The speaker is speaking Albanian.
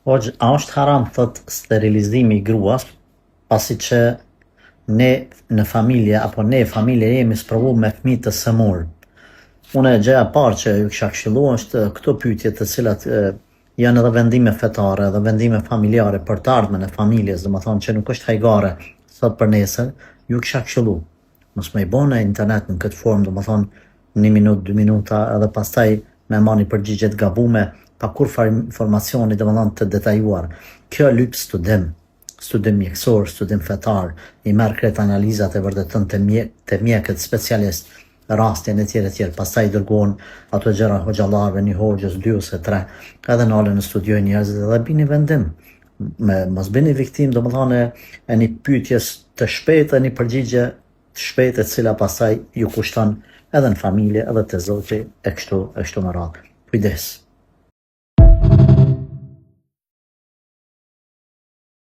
Hoxh, a është haram thot sterilizimi i gruas, pasi që ne në familje apo ne familje jemi sprovu me fëmijë të sëmur. Unë e gjëja parë që ju kisha këshillu është këto pyetje të cilat janë edhe vendime fetare dhe vendime familjare për të ardhmen e familjes, domethënë që nuk është hajgare sot për nesër, ju kisha këshillu. Mos më i bëni në internet në këtë formë, domethënë 1 minutë, 2 minuta edhe pastaj me marrni përgjigje të gabume pa kurfar informacioni domethënë të detajuar. Kjo lyp studim mjekësor, studim fetar, i merr krejt analizat e vërtetën te mjekët specialist, rastin e tjerë, pastaj i dërgohen ato gjëra hoxhallarëve, një hoxhës, 2 ose 3, edhe nalen e studiojnë njerëzit dhe bini vendim. Mos bëni viktim domethënë e një pyetjes të shpejtë e një përgjigje të shpejtë e cila pastaj ju kushton edhe në familje edhe te Zoti e kështu me radhë. Kujdes.